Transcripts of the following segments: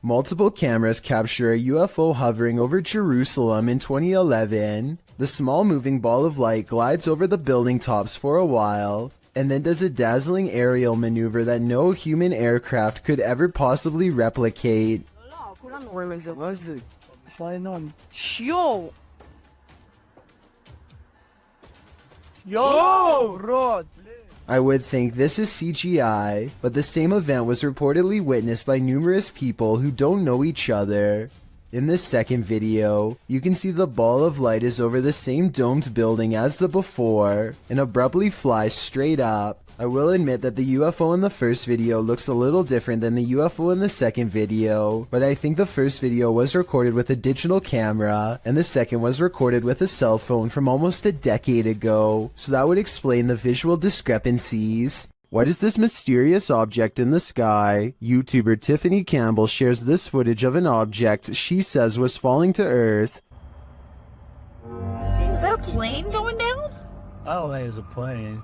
Multiple cameras capture a UFO hovering over Jerusalem in 2011. The small moving ball of light glides over the building tops for a while, and then does a dazzling aerial maneuver that no human aircraft could ever possibly replicate. I would think this is CGI, but the same event was reportedly witnessed by numerous people who don't know each other. In this second video, you can see the ball of light is over the same domed building as the before, and abruptly flies straight up. I will admit that the UFO in the first video looks a little different than the UFO in the second video, but I think the first video was recorded with a digital camera, and the second was recorded with a cell phone from almost a decade ago, so that would explain the visual discrepancies. What is this mysterious object in the sky? YouTuber Tiffany Campbell shares this footage of an object she says was falling to Earth. Is that a plane going down? I don't think it's a plane.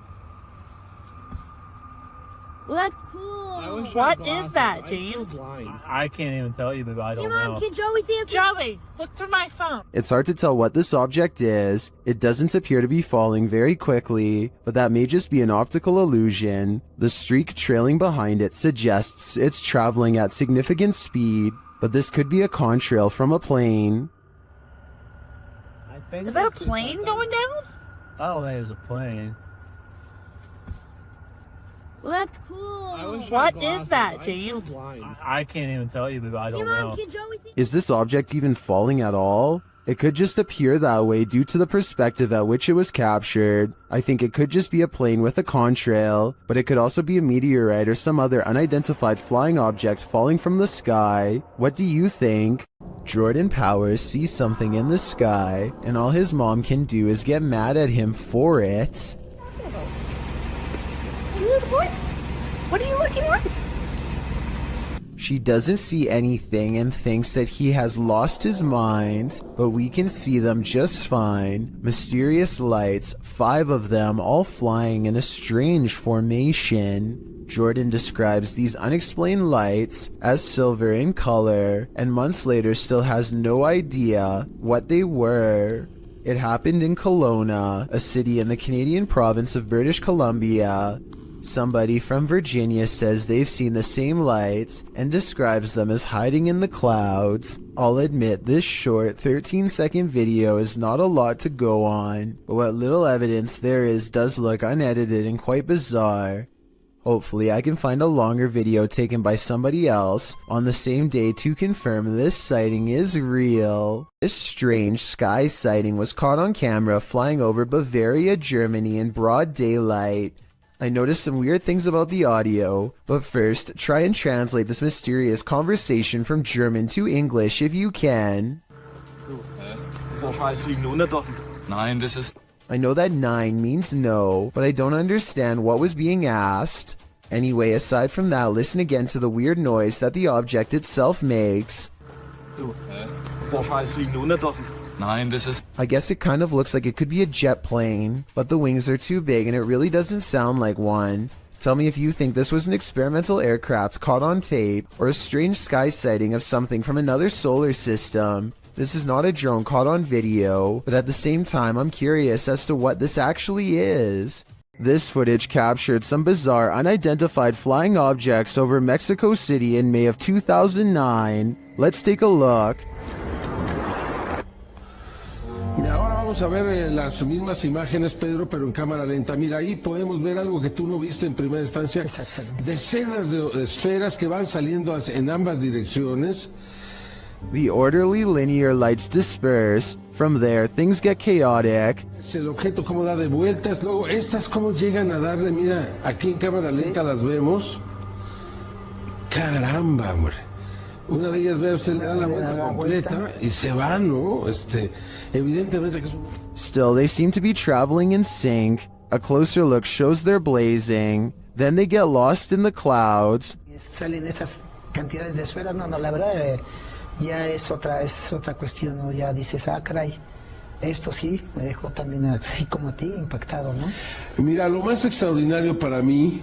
Well, that's cool. What is that, James? I can't even tell you, but I don't know. Can Joey see it? Joey, look through my phone. It's hard to tell what this object is. It doesn't appear to be falling very quickly, but that may just be an optical illusion. The streak trailing behind it suggests it's traveling at significant speed, but this could be a contrail from a plane. Is that a plane going down? I don't think it's a plane. Well, that's cool. What is that, James? I can't even tell you, but I don't know. Can Joey see? Is this object even falling at all? It could just appear that way due to the perspective at which it was captured. I think it could just be a plane with a contrail, but it could also be a meteorite or some other unidentified flying object falling from the sky. What do you think? Jordan Powers sees something in the sky, and all his mom can do is get mad at him for it. What are you looking at? She doesn't see anything and thinks that he has lost his mind, but we can see them just fine. Mysterious lights, 5 of them all flying in a strange formation. Jordan describes these unexplained lights as silver in color, and months later still has no idea what they were. It happened in Kelowna, a city in the Canadian province of British Columbia. Somebody from Virginia says they've seen the same lights and describes them as hiding in the clouds. I'll admit this short 13-second video is not a lot to go on, but what little evidence there is does look unedited and quite bizarre. Hopefully I can find a longer video taken by somebody else on the same day to confirm this sighting is real. This strange sky sighting was caught on camera flying over Bavaria, Germany in broad daylight. I noticed some weird things about the audio, but first, try and translate this mysterious conversation from German to English if you can. I know that 9 means no, but I don't understand what was being asked. Anyway, aside from that, listen again to the weird noise that the object itself makes. I guess it kind of looks like it could be a jet plane, but the wings are too big and it really doesn't sound like one. Tell me if you think this was an experimental aircraft caught on tape or a strange sky sighting of something from another solar system. This is not a drone caught on video, but at the same time I'm curious as to what this actually is. This footage captured some bizarre unidentified flying objects over Mexico City in May of 2009. Let's take a look. Ahora vamos a ver las mismas imágenes, Pedro, pero en cámara lenta. Mira, ahí podemos ver algo que tú no viste en primera instancia. Decenas de esferas que van saliendo en ambas direcciones. The orderly linear lights disperse. From there, things get chaotic. El objeto como da de vueltas. Luego, estas como llegan a darle, mira, aquí en cámara lenta las vemos. Caramba, hombre. Una de ellas, veo, se le da la vuelta completa y se va, ¿no? Evidentemente que es un... Still, they seem to be traveling in sync. A closer look shows they're blazing. Then they get lost in the clouds. Salen esas cantidades de esferas, no, la verdad ya es otra cuestión, ¿no? Ya dices, ah, caray, esto sí me dejó también así como a ti, impactado, ¿no? Mira, lo más extraordinario para mí,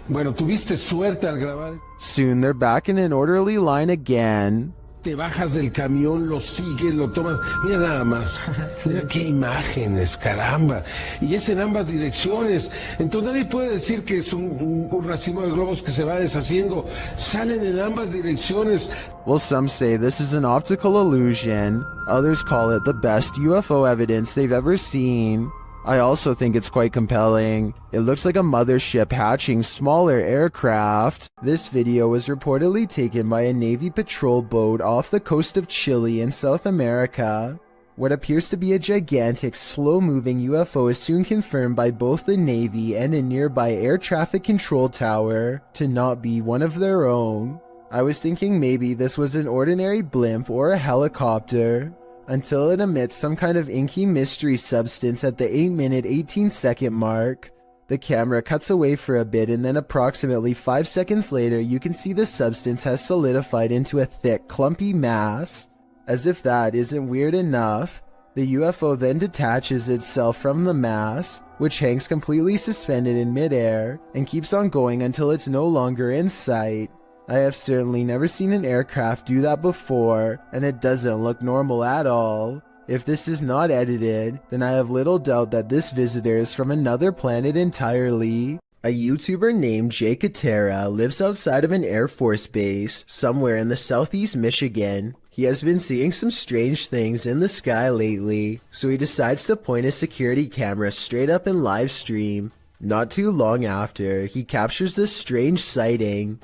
bueno, tuviste suerte al grabar. Soon they're back in an orderly line again. Te bajas del camión, lo sigues, lo tomas. Mira nada más. Sí. Mira qué imágenes, caramba. Y es en ambas direcciones. Entonces nadie puede decir que es un racimo de globos que se va deshaciendo. Salen en ambas direcciones. Well, some say this is an optical illusion. Others call it the best UFO evidence they've ever seen. I also think it's quite compelling. It looks like a mothership hatching smaller aircraft. This video was reportedly taken by a Navy patrol boat off the coast of Chile in South America. What appears to be a gigantic, slow-moving UFO is soon confirmed by both the Navy and a nearby air traffic control tower to not be one of their own. I was thinking maybe this was an ordinary blimp or a helicopter, until it emits some kind of inky mystery substance at the 8-minute 18-second mark. The camera cuts away for a bit, and then approximately 5 seconds later you can see the substance has solidified into a thick, clumpy mass. As if that isn't weird enough, the UFO then detaches itself from the mass, which hangs completely suspended in midair, and keeps on going until it's no longer in sight. I have certainly never seen an aircraft do that before, and it doesn't look normal at all. If this is not edited, then I have little doubt that this visitor is from another planet entirely. A YouTuber named Jay Katera lives outside of an Air Force base somewhere in the southeast Michigan. He has been seeing some strange things in the sky lately, so he decides to point his security camera straight up and live stream. Not too long after, he captures this strange sighting.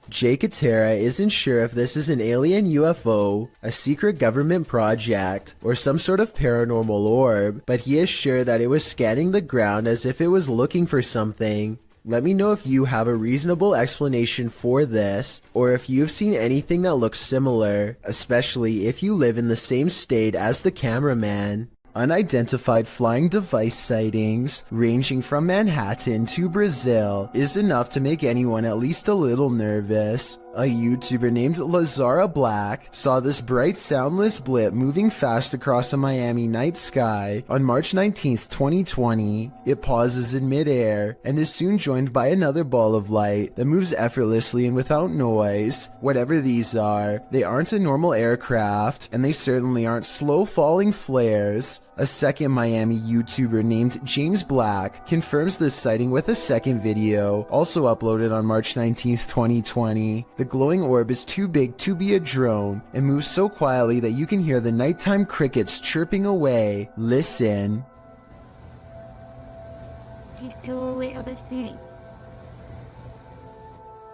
Jay Katera isn't sure if this is an alien UFO, a secret government project, or some sort of paranormal orb, but he is sure that it was scanning the ground as if it was looking for something. Let me know if you have a reasonable explanation for this, or if you've seen anything that looks similar, especially if you live in the same state as the cameraman. Unidentified flying device sightings, ranging from Manhattan to Brazil, is enough to make anyone at least a little nervous. A YouTuber named Lazara Black saw this bright soundless blip moving fast across a Miami night sky on March 19th, 2020. It pauses in midair and is soon joined by another ball of light that moves effortlessly and without noise. Whatever these are, they aren't a normal aircraft, and they certainly aren't slow falling flares. A second Miami YouTuber named James Black confirms this sighting with a second video, also uploaded on March 19th, 2020. The glowing orb is too big to be a drone and moves so quietly that you can hear the nighttime crickets chirping away. Listen.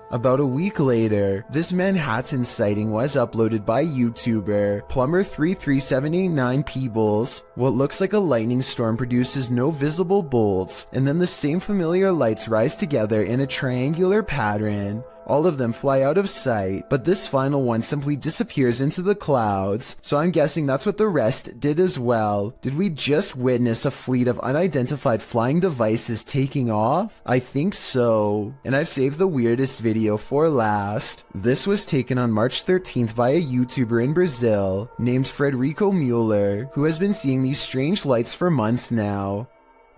About a week later, this Manhattan sighting was uploaded by YouTuber Plumber33789 Peebles. What looks like a lightning storm produces no visible bolts, and then the same familiar lights rise together in a triangular pattern. All of them fly out of sight, but this final one simply disappears into the clouds, so I'm guessing that's what the rest did as well. Did we just witness a fleet of unidentified flying devices taking off? I think so. And I've saved the weirdest video for last. This was taken on March 13th by a YouTuber in Brazil named Frederico Mueller, who has been seeing these strange lights for months now.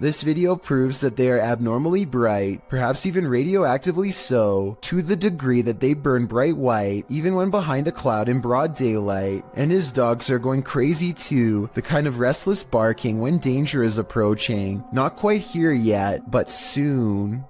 This video proves that they are abnormally bright, perhaps even radioactively so, to the degree that they burn bright white even when behind a cloud in broad daylight. And his dogs are going crazy too, the kind of restless barking when danger is approaching. Not quite here yet, but soon.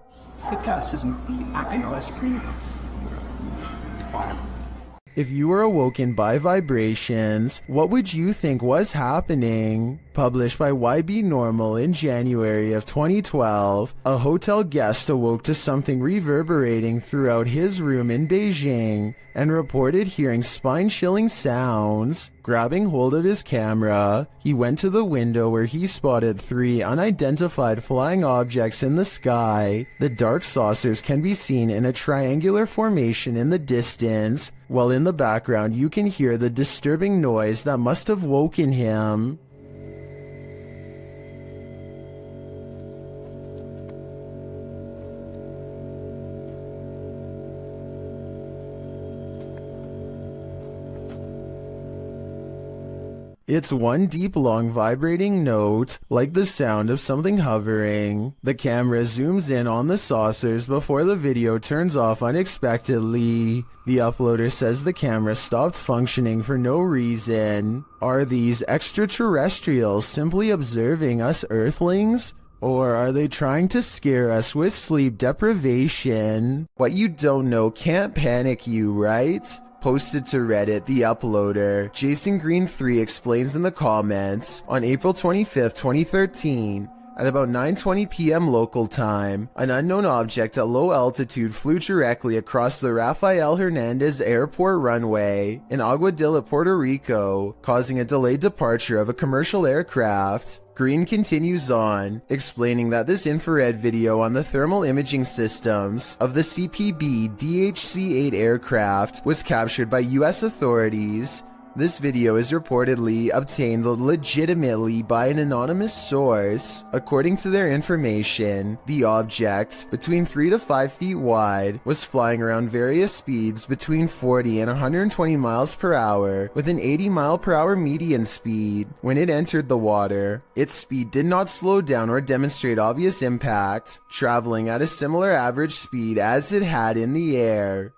If you were awoken by vibrations, what would you think was happening? Published by YB Normal in January of 2012, a hotel guest awoke to something reverberating throughout his room in Beijing and reported hearing spine-chilling sounds. Grabbing hold of his camera, he went to the window where he spotted 3 unidentified flying objects in the sky. The dark saucers can be seen in a triangular formation in the distance, while in the background you can hear the disturbing noise that must have woken him. It's one deep, long, vibrating note, like the sound of something hovering. The camera zooms in on the saucers before the video turns off unexpectedly. The uploader says the camera stopped functioning for no reason. Are these extraterrestrials simply observing us Earthlings? Or are they trying to scare us with sleep deprivation? What you don't know can't panic you, right? Posted to Reddit, the uploader, Jason Green 3 explains in the comments, on April 25, 2013, at about 9:20 p.m. local time, an unknown object at low altitude flew directly across the Rafael Hernandez Airport runway in Aguadilla, Puerto Rico, causing a delayed departure of a commercial aircraft. Green continues on, explaining that this infrared video on the thermal imaging systems of the CPB DHC-8 aircraft was captured by US authorities. This video is reportedly obtained legitimately by an anonymous source. According to their information, the object, between 3 to 5 feet wide, was flying around various speeds between 40 and 120 miles per hour, with an 80 mile per hour median speed. When it entered the water, its speed did not slow down or demonstrate obvious impact, traveling at a similar average speed as it had in the air.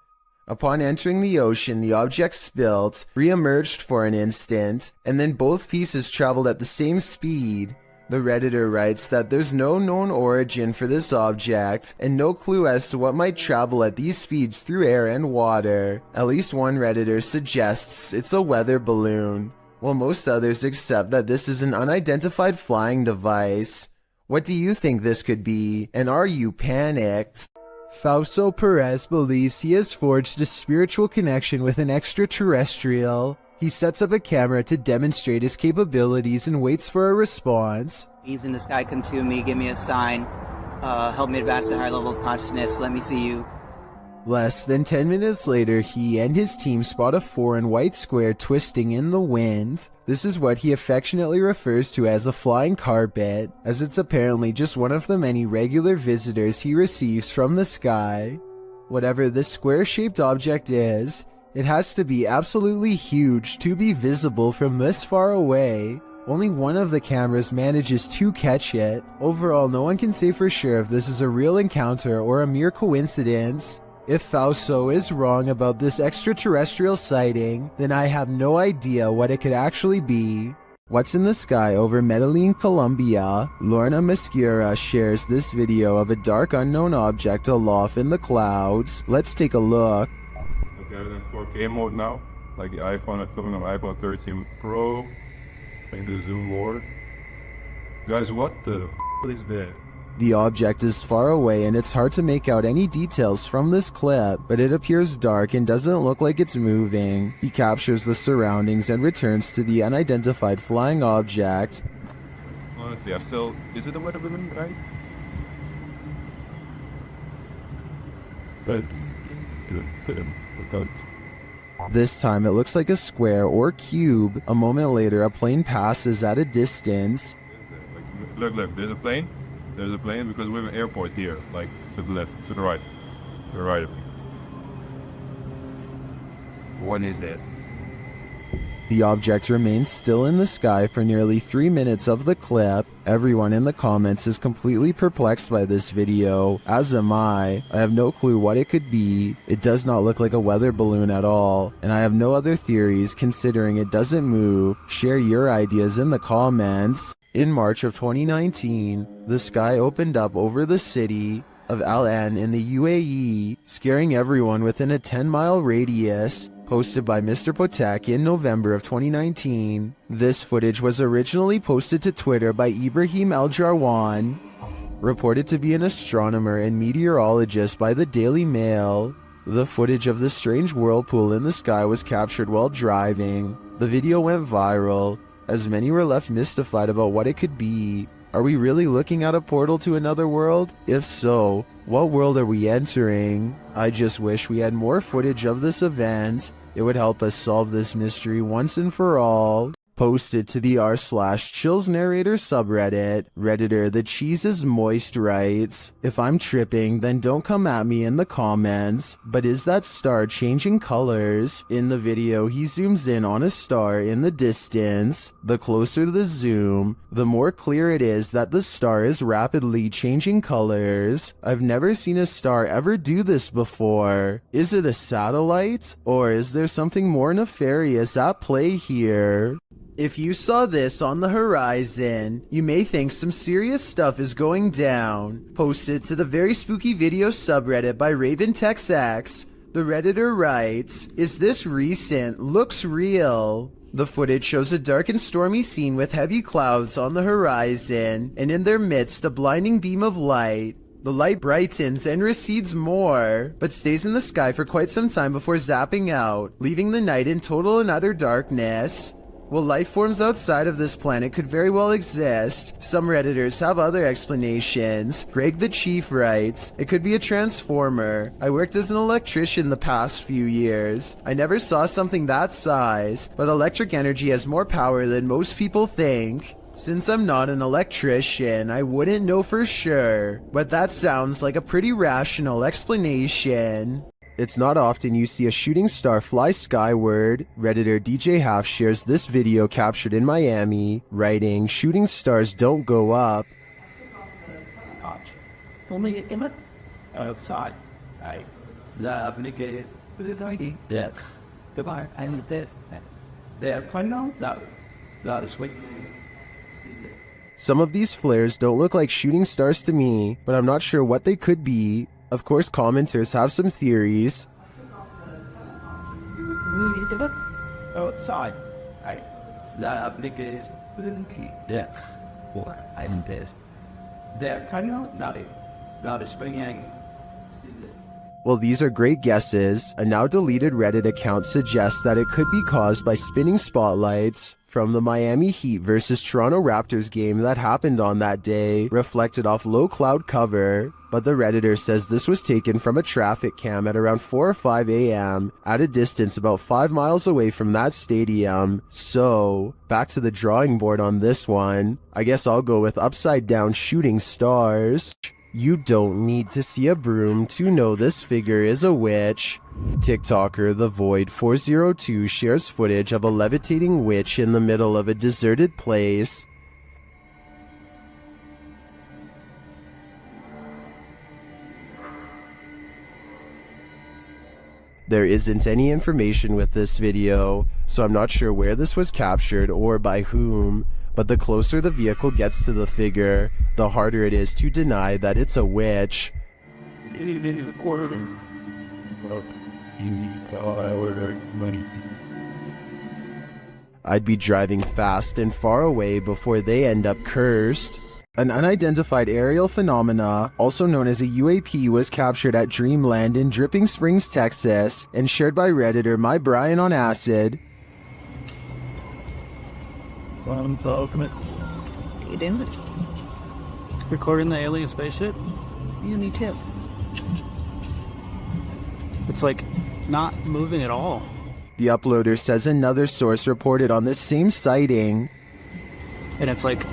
Upon entering the ocean, the object spilt, re-emerged for an instant, and then both pieces traveled at the same speed. The Redditor writes that there's no known origin for this object, and no clue as to what might travel at these speeds through air and water. At least one Redditor suggests it's a weather balloon, while most others accept that this is an unidentified flying device. What do you think this could be, and are you panicked? Fausto Perez believes he has forged a spiritual connection with an extraterrestrial. He sets up a camera to demonstrate his capabilities and waits for a response. He's in the sky, come to me, give me a sign, help me advance to a higher level of consciousness, let me see you. Less than 10 minutes later, he and his team spot a foreign white square twisting in the wind. This is what he affectionately refers to as a flying carpet, as it's apparently just one of the many regular visitors he receives from the sky. Whatever this square-shaped object is, it has to be absolutely huge to be visible from this far away. Only one of the cameras manages to catch it. Overall, no one can say for sure if this is a real encounter or a mere coincidence. If Fausto is wrong about this extraterrestrial sighting, then I have no idea what it could actually be. What's in the sky over Medellin, Colombia? Lorna Mascara shares this video of a dark unknown object aloft in the clouds. Let's take a look. Okay, I'm in 4K mode now, like the iPhone. I'm filming on iPhone 13 Pro. Playing the zoom more. Guys, what is that? The object is far away and it's hard to make out any details from this clip, but it appears dark and doesn't look like it's moving. He captures the surroundings and returns to the unidentified flying object. Honestly, is it a weather balloon, right? But, this time it looks like a square or cube. A moment later, a plane passes at a distance. Look, there's a plane. There's a plane because we have an airport here, like to the left, to the right. To the right of me. What is that? The object remains still in the sky for nearly 3 minutes of the clip. Everyone in the comments is completely perplexed by this video, as am I. I have no clue what it could be. It does not look like a weather balloon at all, and I have no other theories considering it doesn't move. Share your ideas in the comments. In March of 2019, the sky opened up over the city of Al Ain in the UAE, scaring everyone within a 10-mile radius. Posted by Mr. Potek in November of 2019. This footage was originally posted to Twitter by Ibrahim Al-Jarwan, reported to be an astronomer and meteorologist by the Daily Mail. The footage of the strange whirlpool in the sky was captured while driving. The video went viral, as many were left mystified about what it could be. Are we really looking at a portal to another world? If so, what world are we entering? I just wish we had more footage of this event. It would help us solve this mystery once and for all. Posted to the r/chills narrator subreddit, Redditor The Cheese is Moist writes, if I'm tripping, then don't come at me in the comments, but is that star changing colors? In the video, he zooms in on a star in the distance. The closer the zoom, the more clear it is that the star is rapidly changing colors. I've never seen a star ever do this before. Is it a satellite? Or is there something more nefarious at play here? If you saw this on the horizon, you may think some serious stuff is going down. Posted to the very spooky video subreddit by RavenTexX, the Redditor writes, is this recent? Looks real. The footage shows a dark and stormy scene with heavy clouds on the horizon, and in their midst a blinding beam of light. The light brightens and recedes more, but stays in the sky for quite some time before zapping out, leaving the night in total and utter darkness. While life forms outside of this planet could very well exist, some Redditors have other explanations. Greg the Chief writes, it could be a transformer. I worked as an electrician the past few years. I never saw something that size, but electric energy has more power than most people think. Since I'm not an electrician, I wouldn't know for sure, but that sounds like a pretty rational explanation. It's not often you see a shooting star fly skyward. Redditor DJ Half shares this video captured in Miami, writing, shooting stars don't go up. Only get him outside. I love to get it with the tiny death. Goodbye, and the death. They're quite now, that is sweet. Some of these flares don't look like shooting stars to me, but I'm not sure what they could be. Of course, commenters have some theories. Outside. I love to get it with the tiny death. Or I'm pissed. They're kind of not a spring. Well, these are great guesses. A now deleted Reddit account suggests that it could be caused by spinning spotlights from the Miami Heat versus Toronto Raptors game that happened on that day, reflected off low cloud cover. But the Redditor says this was taken from a traffic cam at around 4 or 5 a.m. at a distance about 5 miles away from that stadium. So, back to the drawing board on this one. I guess I'll go with upside down shooting stars. You don't need to see a broom to know this figure is a witch. TikToker The Void 402 shares footage of a levitating witch in the middle of a deserted place. There isn't any information with this video, so I'm not sure where this was captured or by whom, but the closer the vehicle gets to the figure, the harder it is to deny that it's a witch. I'd be driving fast and far away before they end up cursed. An unidentified aerial phenomena, also known as a UAP, was captured at Dreamland in Dripping Springs, Texas, and shared by Redditor My Brian on Acid. You doing? Recording the alien spaceship? You need tip. It's like not moving at all. The uploader says another source reported on this same sighting. And it's like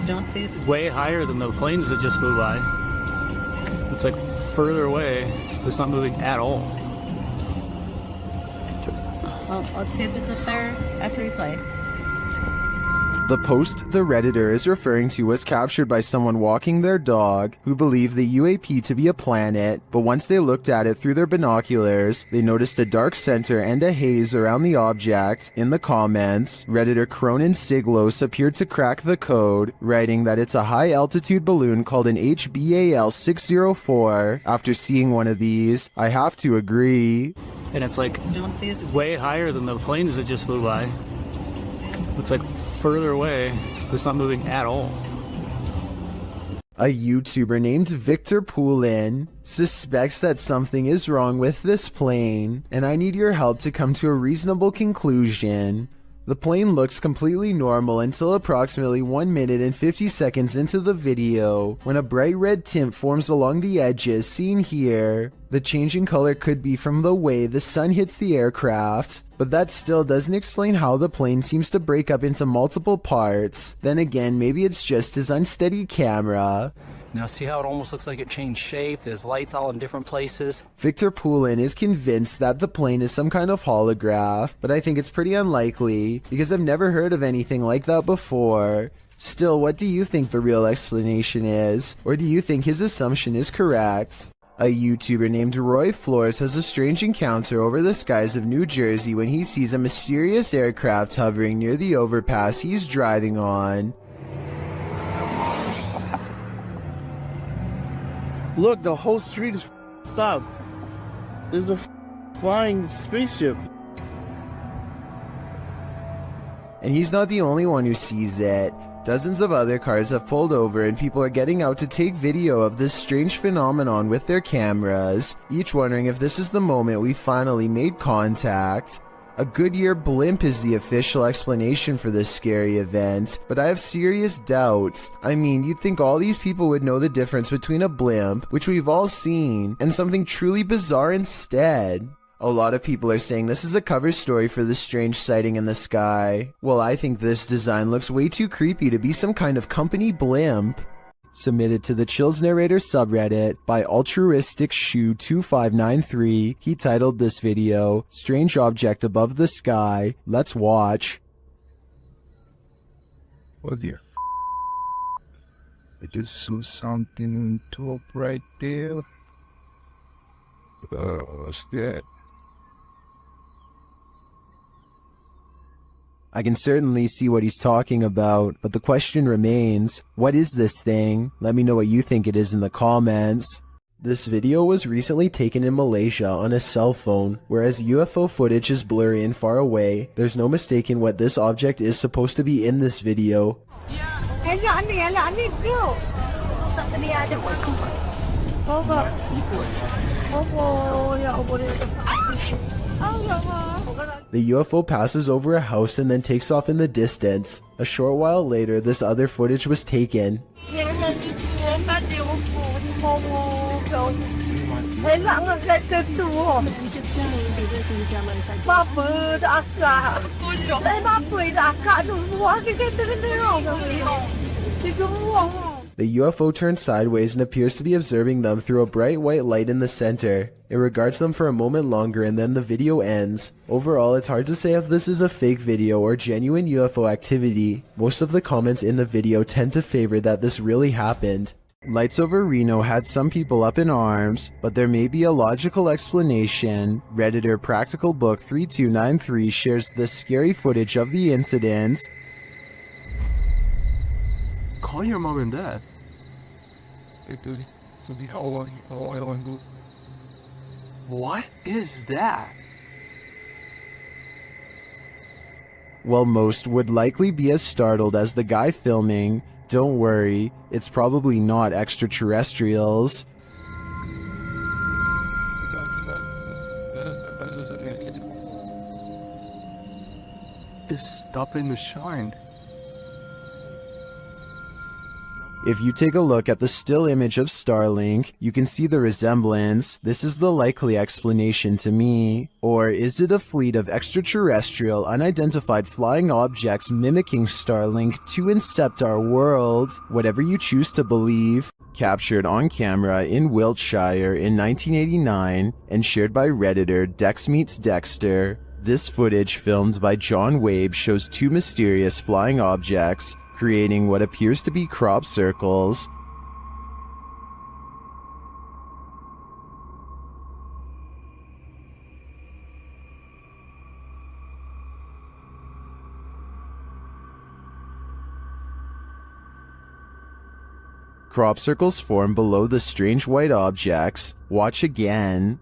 way higher than the planes that just flew by. It's like further away. It's not moving at all. Well, let's see if it's up there after we play. The post the Redditor is referring to was captured by someone walking their dog who believed the UAP to be a planet, but once they looked at it through their binoculars, they noticed a dark center and a haze around the object. In the comments, Redditor Cronin Siglos appeared to crack the code, writing that it's a high-altitude balloon called an HBAL 604. After seeing one of these, I have to agree. And it's like way higher than the planes that just flew by. It's like further away. It's not moving at all. A YouTuber named Victor Poulin suspects that something is wrong with this plane, and I need your help to come to a reasonable conclusion. The plane looks completely normal until approximately 1 minute and 50 seconds into the video, when a bright red tint forms along the edges seen here. The changing color could be from the way the sun hits the aircraft, but that still doesn't explain how the plane seems to break up into multiple parts. Then again, maybe it's just his unsteady camera. Now see how it almost looks like it changed shape? There's lights all in different places. Victor Poulin is convinced that the plane is some kind of holograph, but I think it's pretty unlikely because I've never heard of anything like that before. Still, what do you think the real explanation is? Or do you think his assumption is correct? A YouTuber named Roy Flores has a strange encounter over the skies of New Jersey when he sees a mysterious aircraft hovering near the overpass he's driving on. Look, the whole street is stopped. There's a flying spaceship. And he's not the only one who sees it. Dozens of other cars have pulled over and people are getting out to take video of this strange phenomenon with their cameras, each wondering if this is the moment we finally made contact. A Goodyear blimp is the official explanation for this scary event, but I have serious doubts. I mean, you'd think all these people would know the difference between a blimp, which we've all seen, and something truly bizarre instead. A lot of people are saying this is a cover story for this strange sighting in the sky. Well, I think this design looks way too creepy to be some kind of company blimp. Submitted to the Chills Narrator subreddit by Altruistic Shoe 2593. He titled this video, Strange Object Above the Sky. Let's watch. Oh dear. I just saw something on top right there. What's that? I can certainly see what he's talking about, but the question remains, what is this thing? Let me know what you think it is in the comments. This video was recently taken in Malaysia on a cell phone. Whereas UFO footage is blurry and far away, there's no mistaking what this object is supposed to be in this video. The UFO passes over a house and then takes off in the distance. A short while later, this other footage was taken. The UFO turns sideways and appears to be observing them through a bright white light in the center. It regards them for a moment longer and then the video ends. Overall, it's hard to say if this is a fake video or genuine UFO activity. Most of the comments in the video tend to favor that this really happened. Lights over Reno had some people up in arms, but there may be a logical explanation. Redditor Practical Book 3293 shares this scary footage of the incident. Call your mom and dad. What is that? While most would likely be as startled as the guy filming, don't worry, it's probably not extraterrestrials. It's stopping to shine. If you take a look at the still image of Starlink, you can see the resemblance. This is the likely explanation to me. Or is it a fleet of extraterrestrial, unidentified flying objects mimicking Starlink to incept our world? Whatever you choose to believe. Captured on camera in Wiltshire in 1989 and shared by Redditor Dex Meets Dexter. This footage filmed by John Wabe shows two mysterious flying objects creating what appears to be crop circles. Crop circles form below the strange white objects. Watch again.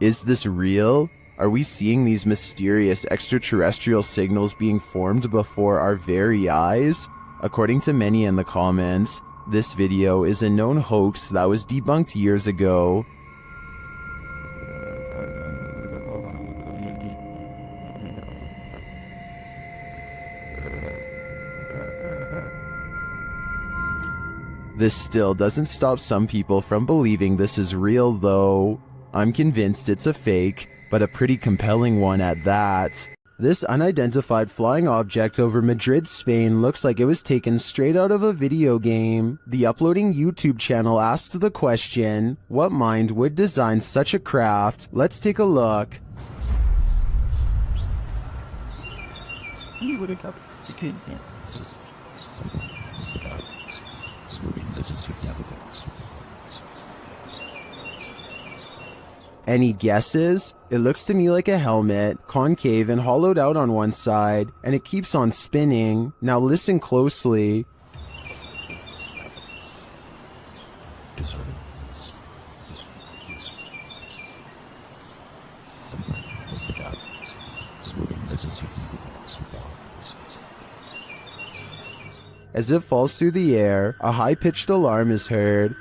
Is this real? Are we seeing these mysterious extraterrestrial signals being formed before our very eyes? According to many in the comments, this video is a known hoax that was debunked years ago. This still doesn't stop some people from believing this is real though. I'm convinced it's a fake, but a pretty compelling one at that. This unidentified flying object over Madrid, Spain looks like it was taken straight out of a video game. The uploading YouTube channel asked the question, what mind would design such a craft? Let's take a look. Any guesses? It looks to me like a helmet, concave and hollowed out on one side, and it keeps on spinning. Now listen closely. As it falls through the air, a high-pitched alarm is heard.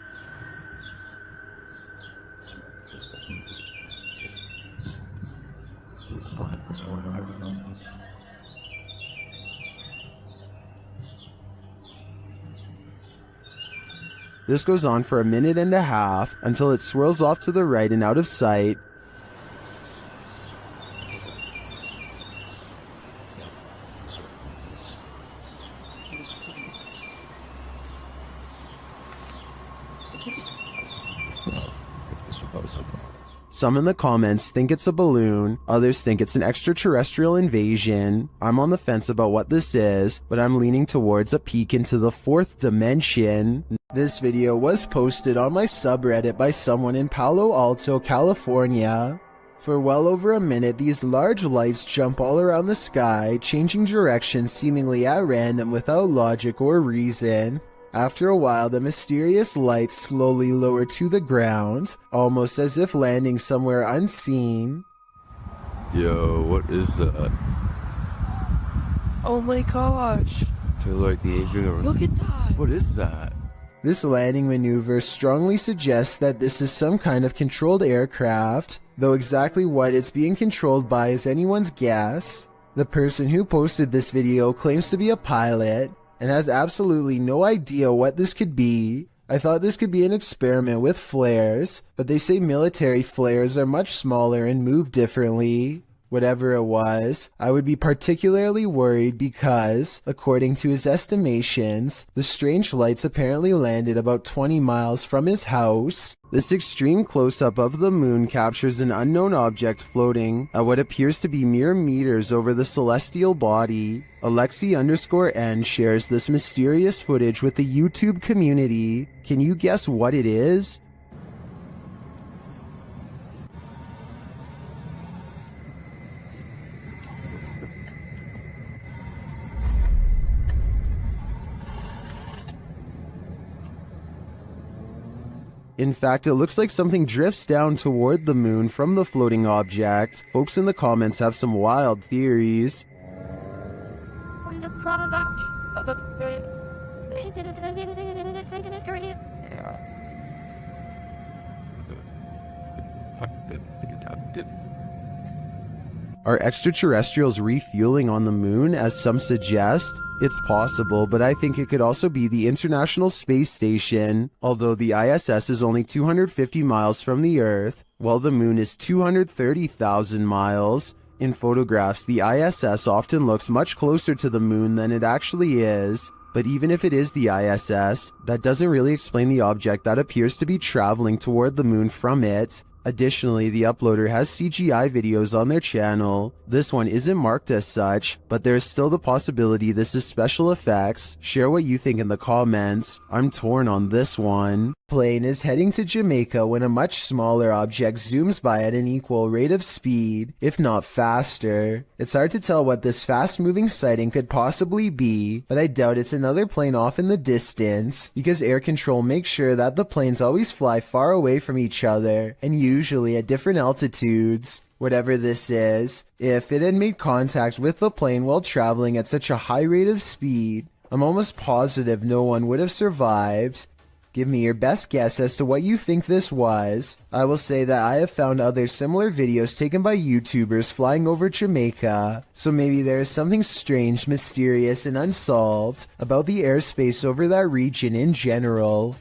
This goes on for a minute and a half until it swirls off to the right and out of sight. Some in the comments think it's a balloon, others think it's an extraterrestrial invasion. I'm on the fence about what this is, but I'm leaning towards a peek into the fourth dimension. This video was posted on my subreddit by someone in Palo Alto, California. For well over a minute, these large lights jump all around the sky, changing direction seemingly at random without logic or reason. After a while, the mysterious lights slowly lower to the ground, almost as if landing somewhere unseen. Yo, what is that? Oh my gosh. They're like moving around. Look at that. What is that? This landing maneuver strongly suggests that this is some kind of controlled aircraft, though exactly what it's being controlled by is anyone's guess. The person who posted this video claims to be a pilot, and has absolutely no idea what this could be. I thought this could be an experiment with flares, but they say military flares are much smaller and move differently. Whatever it was, I would be particularly worried because, according to his estimations, the strange lights apparently landed about 20 miles from his house. This extreme close-up of the moon captures an unknown object floating at what appears to be mere meters over the celestial body. Alexi_N shares this mysterious footage with the YouTube community. Can you guess what it is? In fact, it looks like something drifts down toward the moon from the floating object. Folks in the comments have some wild theories. Are extraterrestrials refueling on the moon, as some suggest? It's possible, but I think it could also be the International Space Station. Although the ISS is only 250 miles from the Earth, while the moon is 230,000 miles. In photographs, the ISS often looks much closer to the moon than it actually is. But even if it is the ISS, that doesn't really explain the object that appears to be traveling toward the moon from it. Additionally, the uploader has CGI videos on their channel. This one isn't marked as such, but there is still the possibility this is special effects. Share what you think in the comments. I'm torn on this one. Plane is heading to Jamaica when a much smaller object zooms by at an equal rate of speed, if not faster. It's hard to tell what this fast-moving sighting could possibly be, but I doubt it's another plane off in the distance, because air control makes sure that the planes always fly far away from each other, and usually at different altitudes. Whatever this is, if it had made contact with the plane while traveling at such a high rate of speed, I'm almost positive no one would have survived. Give me your best guess as to what you think this was. I will say that I have found other similar videos taken by YouTubers flying over Jamaica, so maybe there is something strange, mysterious, and unsolved about the airspace over that region in general.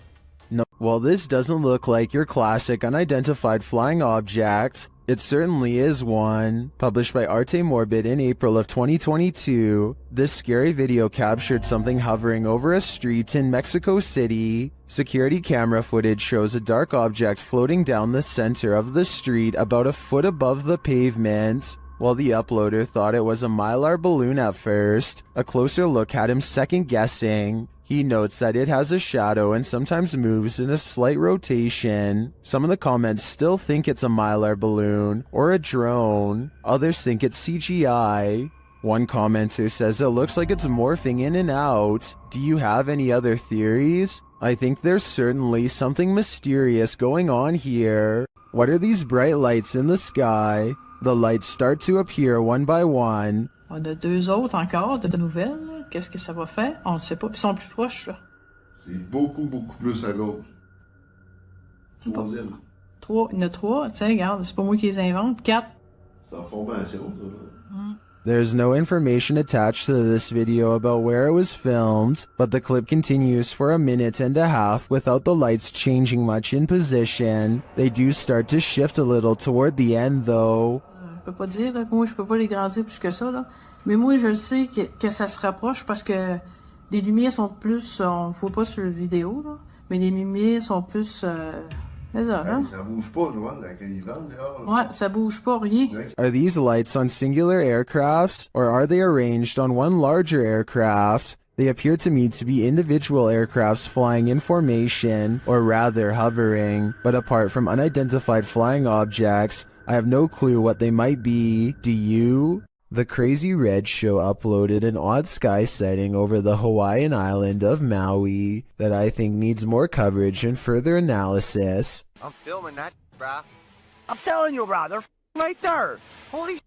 No, while this doesn't look like your classic unidentified flying object, it certainly is one. Published by Arte Morbid in April of 2022, this scary video captured something hovering over a street in Mexico City. Security camera footage shows a dark object floating down the center of the street about a foot above the pavement. While the uploader thought it was a Mylar balloon at first, a closer look had him second-guessing. He notes that it has a shadow and sometimes moves in a slight rotation. Some of the comments still think it's a Mylar balloon or a drone. Others think it's CGI. One commenter says it looks like it's morphing in and out. Do you have any other theories? I think there's certainly something mysterious going on here. What are these bright lights in the sky? The lights start to appear one by one. On a deux autres encore de nouvelles. Qu'est-ce que ça va faire? On ne sait pas. Puis ils sont plus proches, là. C'est beaucoup plus à gauche. Troisième. Trois. Il y en a trois. Tiens, regarde, c'est pas moi qui les invente. Quatre. C'est en formation, ça. There's no information attached to this video about where it was filmed, but the clip continues for a minute and a half without the lights changing much in position. They do start to shift a little toward the end though. Je peux pas dire, là, moi je peux pas les grandir plus que ça, là. Mais moi je le sais que ça se rapproche parce que les lumières sont plus, on voit pas sur la vidéo, là, mais les lumières sont plus, c'est ça, hein? Ça bouge pas, tu vois, avec les vents dehors. Ouais, ça bouge pas, rien. Are these lights on singular aircrafts, or are they arranged on one larger aircraft? They appear to me to be individual aircrafts flying in formation, or rather hovering, but apart from unidentified flying objects, I have no clue what they might be. Do you? The Crazy Red Show uploaded an odd sky sighting over the Hawaiian island of Maui that I think needs more coverage and further analysis. I'm filming that, brah. I'm telling you, brah, they're right there. Holy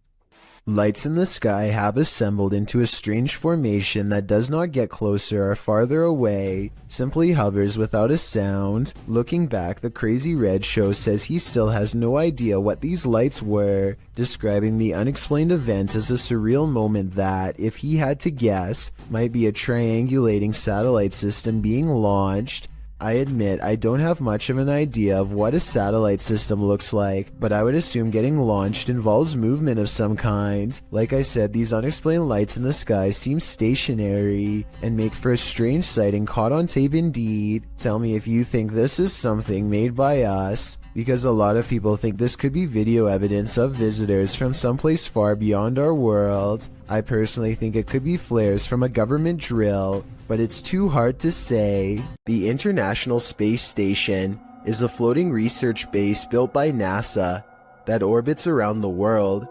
Lights in the sky have assembled into a strange formation that does not get closer or farther away, simply hovers without a sound. Looking back, the Crazy Red Show says he still has no idea what these lights were, describing the unexplained event as a surreal moment that, if he had to guess, might be a triangulating satellite system being launched. I admit I don't have much of an idea of what a satellite system looks like, but I would assume getting launched involves movement of some kind. Like I said, these unexplained lights in the sky seem stationary and make for a strange sighting caught on tape indeed. Tell me if you think this is something made by us, because a lot of people think this could be video evidence of visitors from someplace far beyond our world. I personally think it could be flares from a government drill, but it's too hard to say. The International Space Station is a floating research base built by NASA that orbits around the world.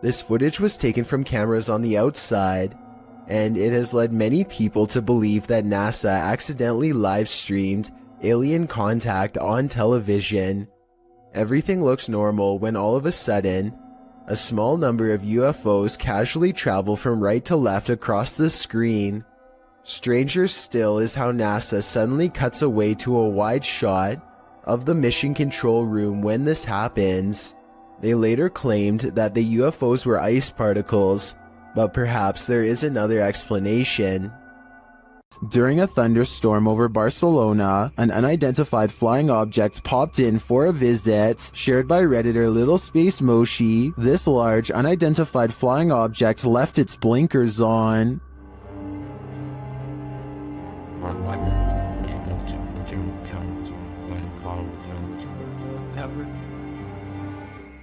This footage was taken from cameras on the outside, and it has led many people to believe that NASA accidentally live-streamed alien contact on television. Everything looks normal when all of a sudden, a small number of UFOs casually travel from right to left across the screen. Stranger still is how NASA suddenly cuts away to a wide shot of the mission control room when this happens. They later claimed that the UFOs were ice particles, but perhaps there is another explanation. During a thunderstorm over Barcelona, an unidentified flying object popped in for a visit. Shared by Redditor Little Space Moshi, this large unidentified flying object left its blinkers on.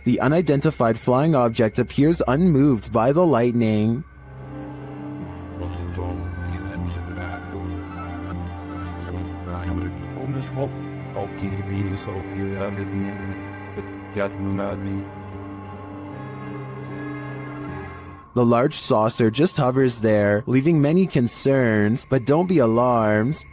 The unidentified flying object appears unmoved by the lightning. The large saucer just hovers there, leaving many concerned, but don't be alarmed.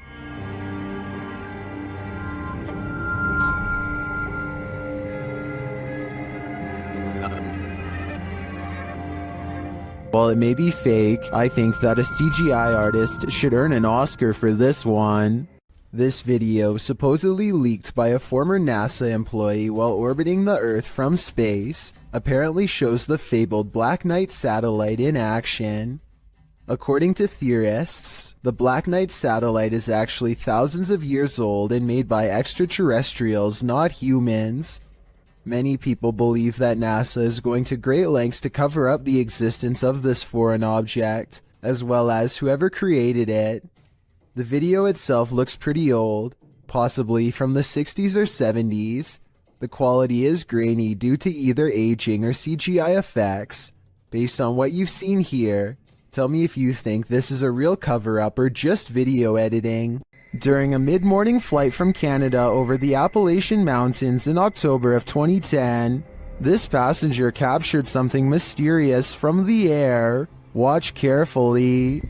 While it may be fake, I think that a CGI artist should earn an Oscar for this one. This video, supposedly leaked by a former NASA employee while orbiting the Earth from space, apparently shows the fabled Black Knight satellite in action. According to theorists, the Black Knight satellite is actually thousands of years old and made by extraterrestrials, not humans. Many people believe that NASA is going to great lengths to cover up the existence of this foreign object, as well as whoever created it. The video itself looks pretty old, possibly from the 60s or 70s. The quality is grainy due to either aging or CGI effects. Based on what you've seen here, tell me if you think this is a real cover-up or just video editing. During a mid-morning flight from Canada over the Appalachian Mountains in October of 2010, this passenger captured something mysterious from the air. Watch carefully.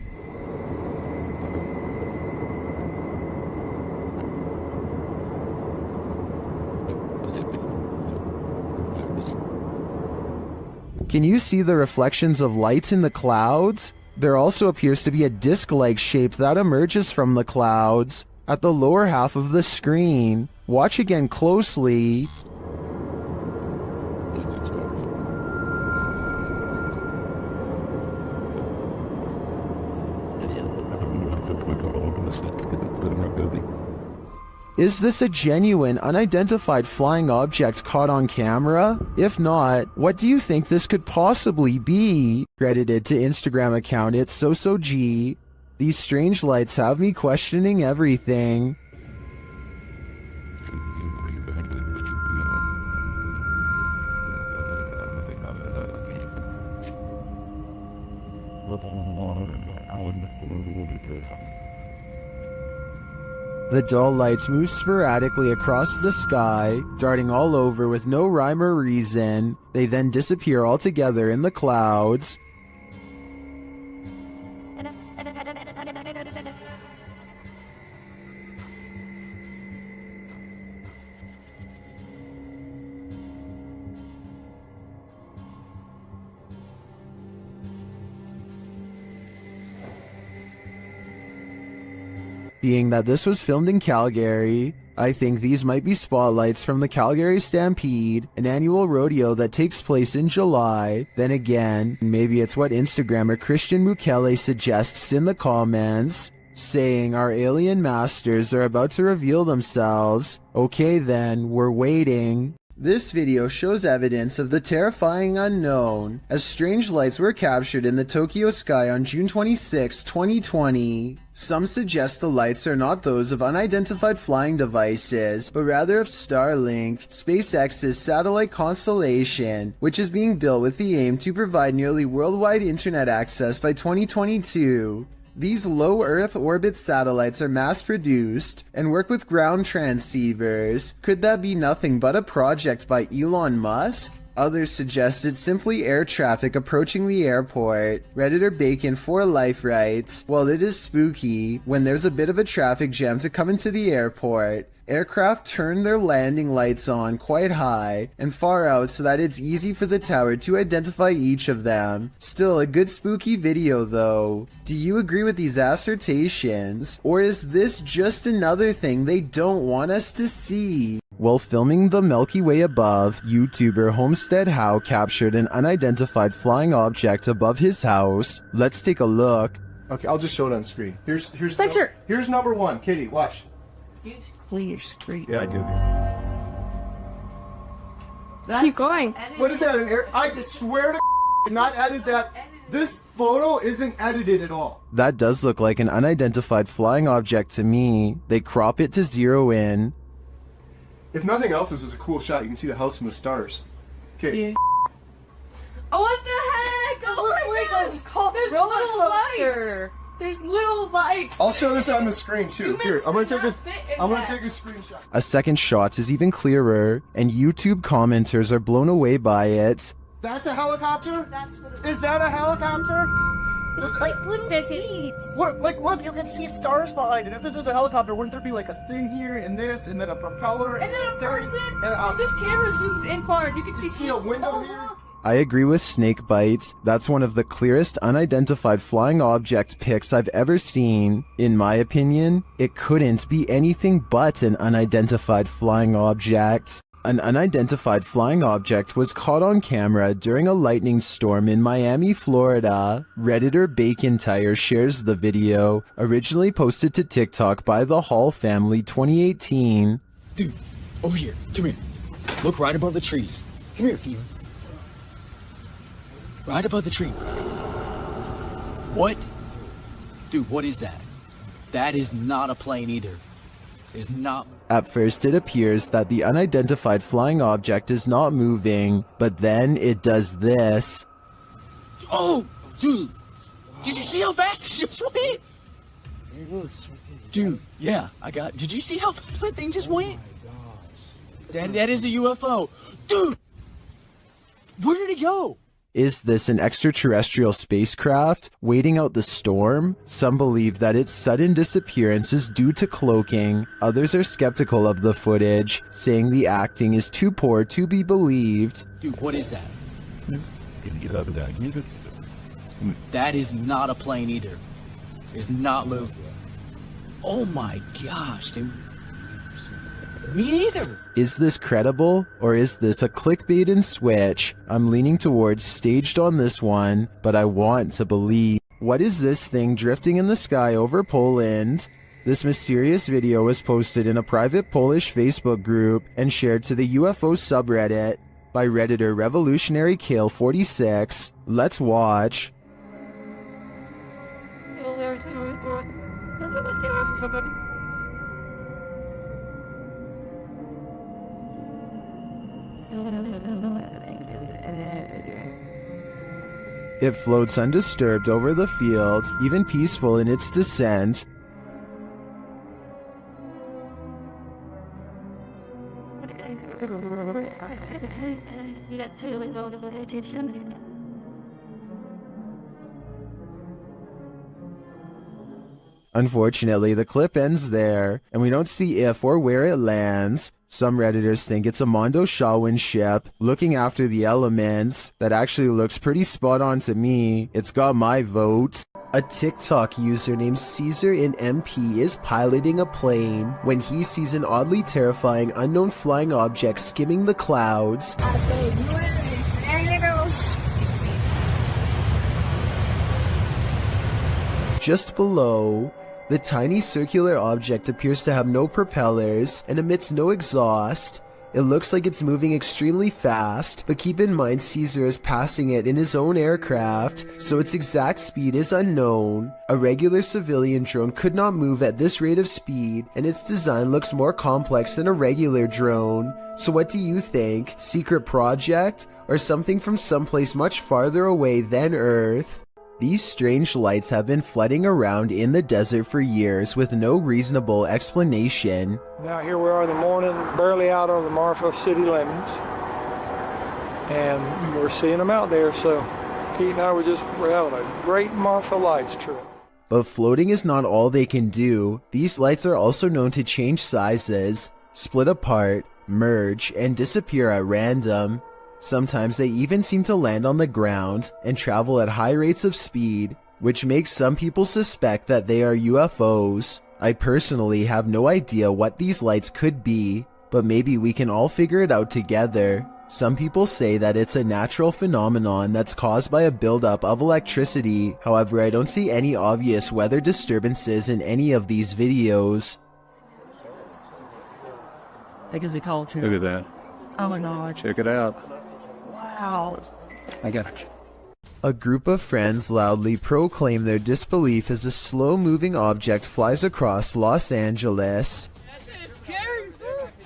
Can you see the reflections of light in the clouds? There also appears to be a disc-like shape that emerges from the clouds at the lower half of the screen. Watch again closely. Is this a genuine, unidentified flying object caught on camera? If not, what do you think this could possibly be? Credited to Instagram account It's SoSoG. These strange lights have me questioning everything. The dull lights move sporadically across the sky, darting all over with no rhyme or reason. They then disappear altogether in the clouds. Being that this was filmed in Calgary, I think these might be spotlights from the Calgary Stampede, an annual rodeo that takes place in July. Then again, maybe it's what Instagrammer Christian Mukele suggests in the comments, saying our alien masters are about to reveal themselves. Okay then, we're waiting. This video shows evidence of the terrifying unknown, as strange lights were captured in the Tokyo sky on June 26, 2020. Some suggest the lights are not those of unidentified flying devices, but rather of Starlink, SpaceX's satellite constellation, which is being built with the aim to provide nearly worldwide internet access by 2022. These low Earth orbit satellites are mass-produced and work with ground transceivers. Could that be nothing but a project by Elon Musk? Others suggest it's simply air traffic approaching the airport. Redditor Bacon for Life writes, "Well, it is spooky when there's a bit of a traffic jam to come into the airport. Aircraft turn their landing lights on quite high and far out so that it's easy for the tower to identify each of them. Still a good spooky video though. Do you agree with these assertions? Or is this just another thing they don't want us to see?" While filming the Milky Way above, YouTuber Homestead How captured an unidentified flying object above his house. Let's take a look. Okay, I'll just show it on screen. Here's number one. Katie, watch. Clear screen. Yeah, I do. Keep going. What is that? An air? I swear to not edit that. This photo isn't edited at all. That does look like an unidentified flying object to me. They crop it to zero in. If nothing else, this is a cool shot. You can see the house and the stars. Okay. Yeah. Oh, what the heck? It looks like there's little lights. There's little lights. I'll show this on the screen too. Here, I'm gonna take a screenshot. A second shot is even clearer, and YouTube commenters are blown away by it. That's a helicopter? Is that a helicopter? It's like little seeds. What? Like, look, you can see stars behind it. If this was a helicopter, wouldn't there be like a thing here and this, and then a propeller, and then a person? And this camera zooms in far, and you can see a window here. I agree with Snakebite. That's one of the clearest unidentified flying object pics I've ever seen. In my opinion, it couldn't be anything but an unidentified flying object. An unidentified flying object was caught on camera during a lightning storm in Miami, Florida. Redditor Bacon Tire shares the video, originally posted to TikTok by the Hall family 2018. Dude, over here. Come here. Look right above the trees. Come here, Fever. Right above the trees. What? Dude, what is that? That is not a plane either. It's not. At first it appears that the unidentified flying object is not moving, but then it does this. Oh, dude. Did you see how fast the ship went? There it goes. Dude, yeah, did you see how fast that thing just went? That is a UFO. Dude! Where did it go? Is this an extraterrestrial spacecraft waiting out the storm? Some believe that its sudden disappearance is due to cloaking. Others are skeptical of the footage, saying the acting is too poor to be believed. Dude, what is that? That is not a plane either. It's not moving. Oh my gosh, dude. Me neither. Is this credible, or is this a clickbait and switch? I'm leaning towards staged on this one, but I want to believe. What is this thing drifting in the sky over Poland? This mysterious video was posted in a private Polish Facebook group and shared to the UFO subreddit by Redditor Revolutionary Kale 46. Let's watch. It floats undisturbed over the field, even peaceful in its descent. Unfortunately, the clip ends there, and we don't see if or where it lands. Some Redditors think it's a Mondo Shawin ship looking after the elements. That actually looks pretty spot on to me. It's got my vote. A TikTok user named Caesar in MP is piloting a plane when he sees an oddly terrifying unknown flying object skimming the clouds. Just below, the tiny circular object appears to have no propellers and emits no exhaust. It looks like it's moving extremely fast, but keep in mind Caesar is passing it in his own aircraft, so its exact speed is unknown. A regular civilian drone could not move at this rate of speed, and its design looks more complex than a regular drone. So what do you think? Secret project? Or something from someplace much farther away than Earth? These strange lights have been flooding around in the desert for years with no reasonable explanation. Now here we are in the morning, barely out on the Marfa city limits, and we're seeing them out there, so Pete and I we're having a great Marfa lights trip. But floating is not all they can do. These lights are also known to change sizes, split apart, merge, and disappear at random. Sometimes they even seem to land on the ground and travel at high rates of speed, which makes some people suspect that they are UFOs. I personally have no idea what these lights could be, but maybe we can all figure it out together. Some people say that it's a natural phenomenon that's caused by a buildup of electricity. However, I don't see any obvious weather disturbances in any of these videos. That gives me call too. Look at that. Oh my god. Check it out. Wow. I got it. A group of friends loudly proclaim their disbelief as a slow-moving object flies across Los Angeles.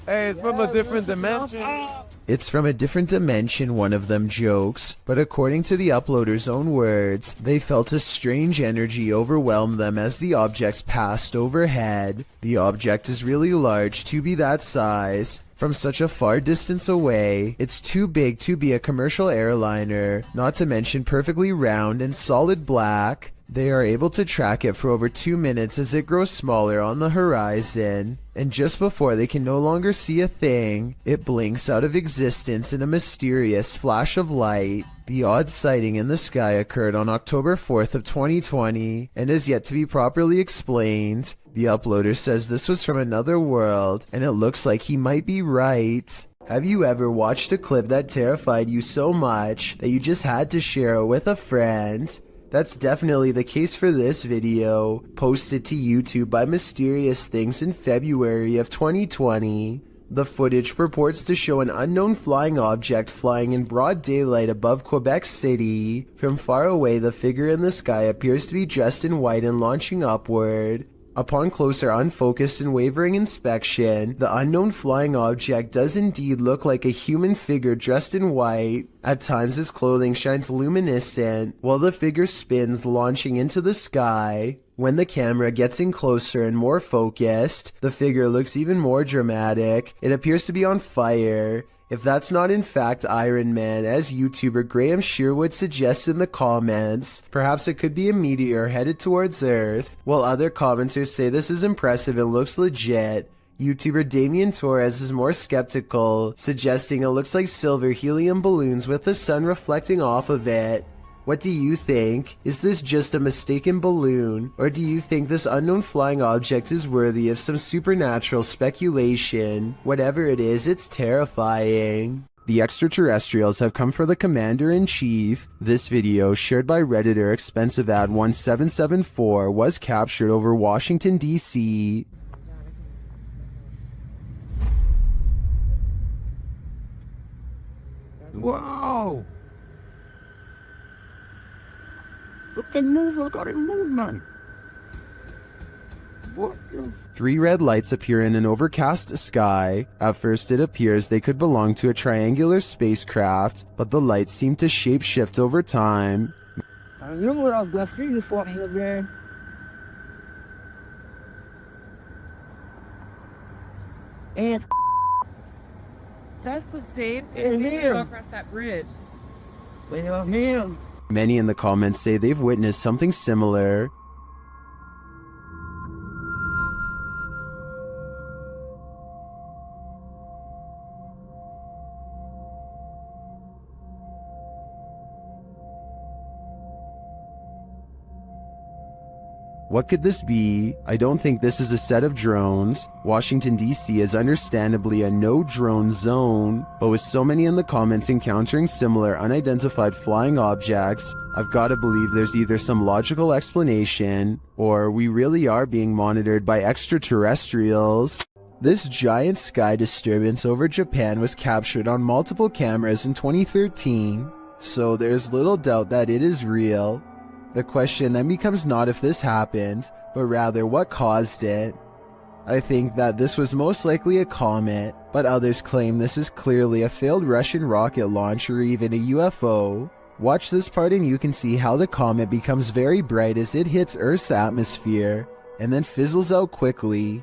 Hey, it's from a different dimension. It's from a different dimension, one of them jokes, but according to the uploader's own words, they felt a strange energy overwhelm them as the objects passed overhead. The object is really large to be that size. From such a far distance away, it's too big to be a commercial airliner, not to mention perfectly round and solid black. They are able to track it for over 2 minutes as it grows smaller on the horizon, and just before they can no longer see a thing, it blinks out of existence in a mysterious flash of light. The odd sighting in the sky occurred on October 4th of 2020 and is yet to be properly explained. The uploader says this was from another world, and it looks like he might be right. Have you ever watched a clip that terrified you so much that you just had to share it with a friend? That's definitely the case for this video, posted to YouTube by Mysterious Things in February of 2020. The footage purports to show an unknown flying object flying in broad daylight above Quebec City. From far away, the figure in the sky appears to be dressed in white and launching upward. Upon closer, unfocused and wavering inspection, the unknown flying object does indeed look like a human figure dressed in white. At times its clothing shines luminescent, while the figure spins, launching into the sky. When the camera gets in closer and more focused, the figure looks even more dramatic. It appears to be on fire. If that's not in fact Iron Man, as YouTuber Graham Sherwood suggests in the comments, perhaps it could be a meteor headed towards Earth, while other commenters say this is impressive and looks legit. YouTuber Damien Torres is more skeptical, suggesting it looks like silver helium balloons with the sun reflecting off of it. What do you think? Is this just a mistaken balloon, or do you think this unknown flying object is worthy of some supernatural speculation? Whatever it is, it's terrifying. The extraterrestrials have come for the Commander-in-Chief. This video, shared by Redditor ExpensiveAd1774, was captured over Washington, D.C. Whoa! Look at move, look at it move, man. What the? 3 red lights appear in an overcast sky. At first it appears they could belong to a triangular spacecraft, but the lights seem to shapeshift over time. I remember when I was going through the fought here, man. And That's the same And thing him. across that bridge. Wait on him. Many in the comments say they've witnessed something similar. What could this be? I don't think this is a set of drones. Washington, D.C. is understandably a no-drone zone, but with so many in the comments encountering similar unidentified flying objects, I've got to believe there's either some logical explanation, or we really are being monitored by extraterrestrials. This giant sky disturbance over Japan was captured on multiple cameras in 2013, so there's little doubt that it is real. The question then becomes not if this happened, but rather what caused it. I think that this was most likely a comet, but others claim this is clearly a failed Russian rocket launch or even a UFO. Watch this part and you can see how the comet becomes very bright as it hits Earth's atmosphere, and then fizzles out quickly.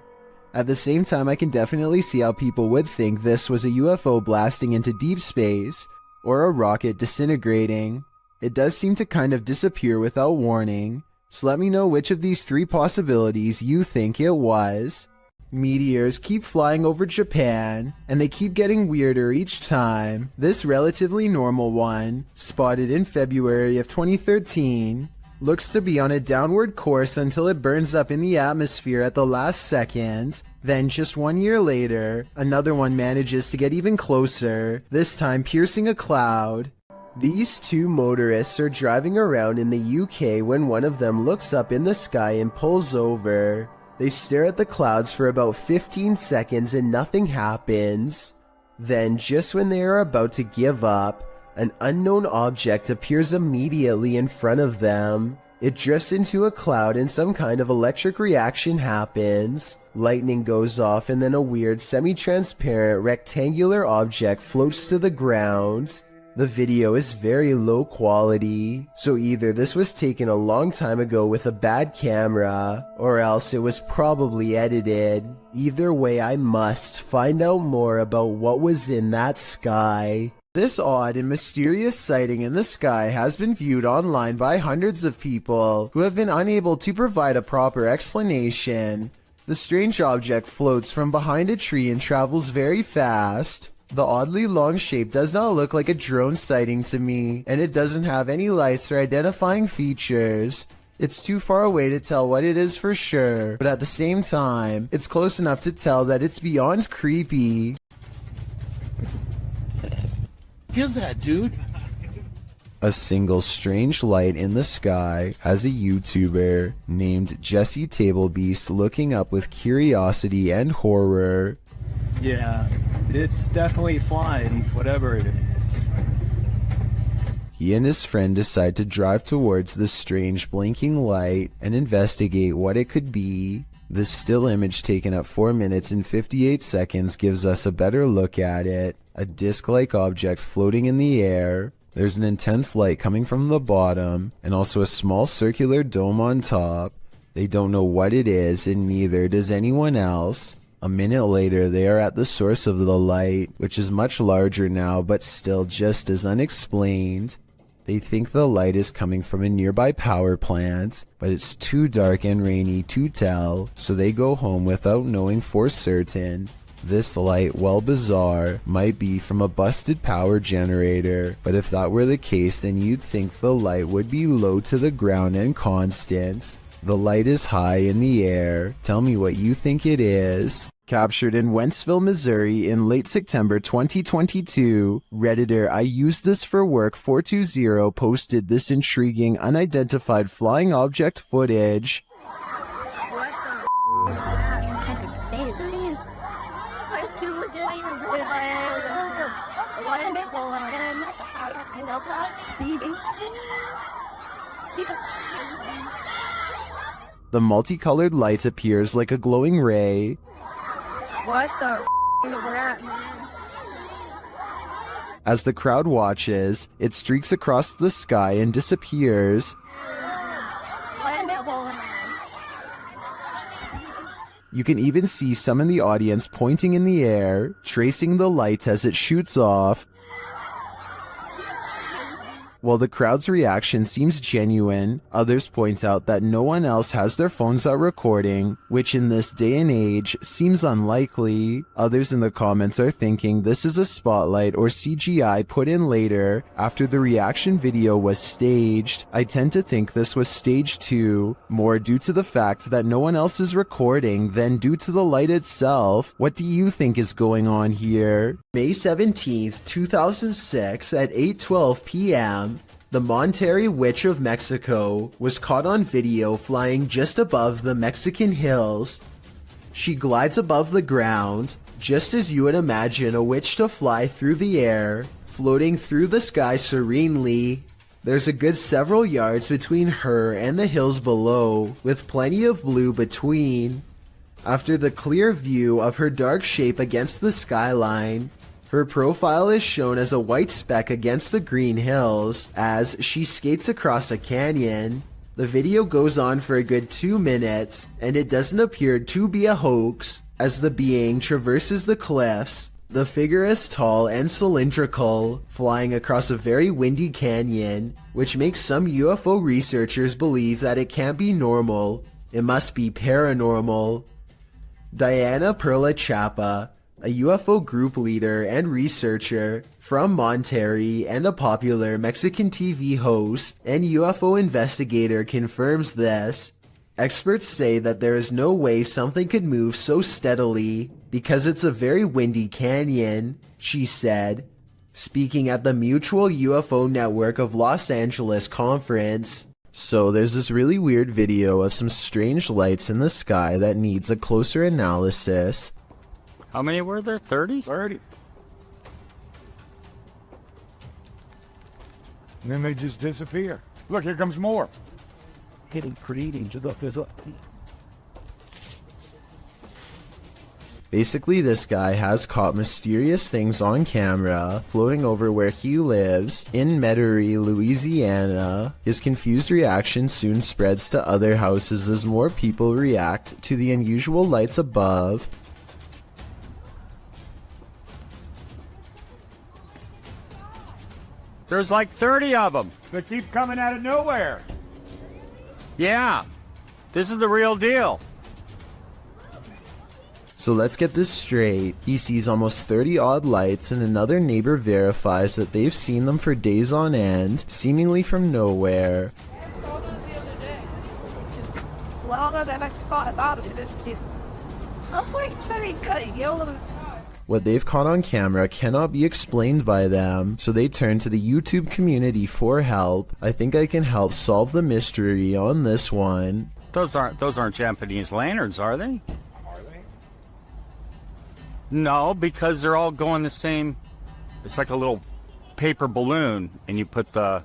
At the same time, I can definitely see how people would think this was a UFO blasting into deep space, or a rocket disintegrating. It does seem to kind of disappear without warning, so let me know which of these 3 possibilities you think it was. Meteors keep flying over Japan, and they keep getting weirder each time. This relatively normal one, spotted in February of 2013, looks to be on a downward course until it burns up in the atmosphere at the last second. Then just 1 year later, another one manages to get even closer, this time piercing a cloud. These 2 motorists are driving around in the UK when one of them looks up in the sky and pulls over. They stare at the clouds for about 15 seconds and nothing happens. Then, just when they are about to give up, an unknown object appears immediately in front of them. It drifts into a cloud and some kind of electric reaction happens. Lightning goes off and then a weird semi-transparent rectangular object floats to the ground. The video is very low quality, so either this was taken a long time ago with a bad camera, or else it was probably edited. Either way, I must find out more about what was in that sky. This odd and mysterious sighting in the sky has been viewed online by hundreds of people who have been unable to provide a proper explanation. The strange object floats from behind a tree and travels very fast. The oddly long shape does not look like a drone sighting to me, and it doesn't have any lights or identifying features. It's too far away to tell what it is for sure, but at the same time, it's close enough to tell that it's beyond creepy. What's that, dude? A single strange light in the sky has a YouTuber named Jesse Tablebeast looking up with curiosity and horror. Yeah, it's definitely flying, whatever it is. He and his friend decide to drive towards the strange blinking light and investigate what it could be. This still image taken at 4 minutes and 58 seconds gives us a better look at it. A disc-like object floating in the air. There's an intense light coming from the bottom, and also a small circular dome on top. They don't know what it is, and neither does anyone else. A minute later, they are at the source of the light, which is much larger now, but still just as unexplained. They think the light is coming from a nearby power plant, but it's too dark and rainy to tell, so they go home without knowing for certain. This light, while bizarre, might be from a busted power generator, but if that were the case, then you'd think the light would be low to the ground and constant. The light is high in the air. Tell me what you think it is. Captured in Wentzville, Missouri in late September 2022, Redditor I Use This For Work 420 posted this intriguing unidentified flying object footage. The multicolored light appears like a glowing ray. What the is that, man? As the crowd watches, it streaks across the sky and disappears. You can even see some in the audience pointing in the air, tracing the light as it shoots off. While the crowd's reaction seems genuine, others point out that no one else has their phones out recording, which in this day and age seems unlikely. Others in the comments are thinking this is a spotlight or CGI put in later after the reaction video was staged. I tend to think this was staged too, more due to the fact that no one else is recording than due to the light itself. What do you think is going on here? May 17th, 2006 at 8:12 p.m. The Monterrey Witch of Mexico was caught on video flying just above the Mexican hills. She glides above the ground, just as you would imagine a witch to fly through the air, floating through the sky serenely. There's a good several yards between her and the hills below, with plenty of blue between. After the clear view of her dark shape against the skyline, her profile is shown as a white speck against the green hills as she skates across a canyon. The video goes on for a good 2 minutes, and it doesn't appear to be a hoax. As the being traverses the cliffs, the figure is tall and cylindrical, flying across a very windy canyon, which makes some UFO researchers believe that it can't be normal. It must be paranormal. Diana Perla Chapa, a UFO group leader and researcher from Monterrey and a popular Mexican TV host and UFO investigator, confirms this. Experts say that there is no way something could move so steadily because it's a very windy canyon, she said, speaking at the Mutual UFO Network of Los Angeles conference. So there's this really weird video of some strange lights in the sky that needs a closer analysis. How many were there? 30? 30. And then they just disappear. Look, here comes more. Hitting creating to the Basically, this guy has caught mysterious things on camera floating over where he lives in Metairie, Louisiana. His confused reaction soon spreads to other houses as more people react to the unusual lights above. There's like 30 of them. They keep coming out of nowhere. Yeah, this is the real deal. So let's get this straight. He sees almost 30 odd lights, and another neighbor verifies that they've seen them for days on end, seemingly from nowhere. What they've caught on camera cannot be explained by them, so they turn to the YouTube community for help. I think I can help solve the mystery on this one. Those aren't Japanese lanterns, are they? No, because they're all going the same. It's like a little paper balloon, and you put the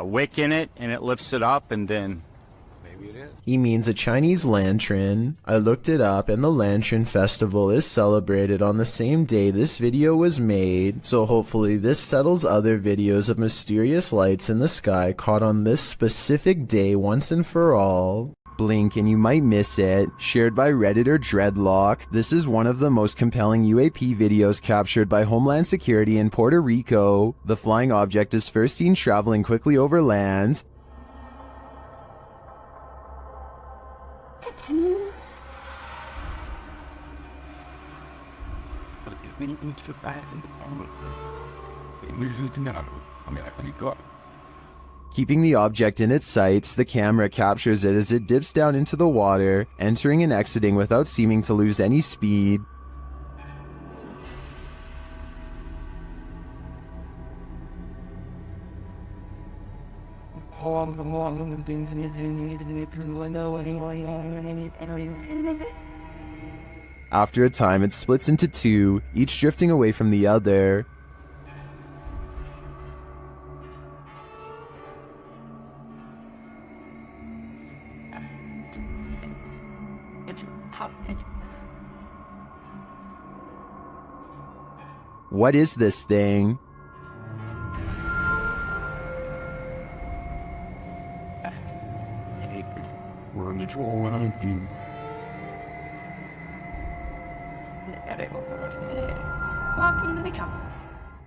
wick in it, and it lifts it up, and then... Maybe it is. He means a Chinese lantern. I looked it up, and the Lantern Festival is celebrated on the same day this video was made, so hopefully this settles other videos of mysterious lights in the sky caught on this specific day once and for all. Blink and you might miss it. Shared by Redditor Dreadlock. This is one of the most compelling UAP videos captured by Homeland Security in Puerto Rico. The flying object is first seen traveling quickly over land. Keeping the object in its sights, the camera captures it as it dips down into the water, entering and exiting without seeming to lose any speed. After a time, it splits into two, each drifting away from the other. What is this thing?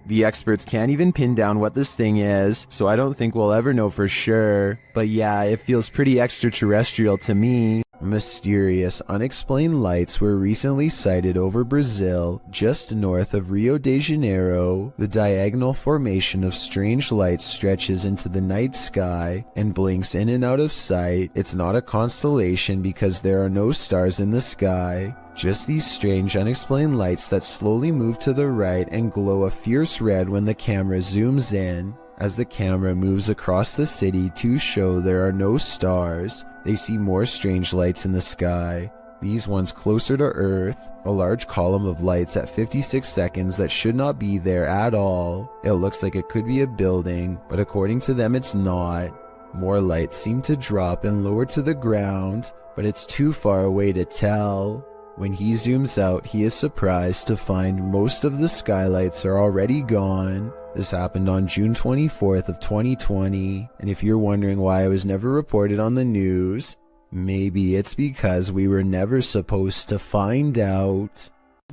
The experts can't even pin down what this thing is, so I don't think we'll ever know for sure. But yeah, it feels pretty extraterrestrial to me. Mysterious, unexplained lights were recently sighted over Brazil, just north of Rio de Janeiro. The diagonal formation of strange lights stretches into the night sky and blinks in and out of sight. It's not a constellation because there are no stars in the sky. Just these strange, unexplained lights that slowly move to the right and glow a fierce red when the camera zooms in. As the camera moves across the city to show there are no stars, they see more strange lights in the sky. These ones closer to Earth, a large column of lights at 56 seconds that should not be there at all. It looks like it could be a building, but according to them it's not. More lights seem to drop and lower to the ground, but it's too far away to tell. When he zooms out, he is surprised to find most of the skylights are already gone. This happened on June 24th of 2020, and if you're wondering why I was never reported on the news, maybe it's because we were never supposed to find out.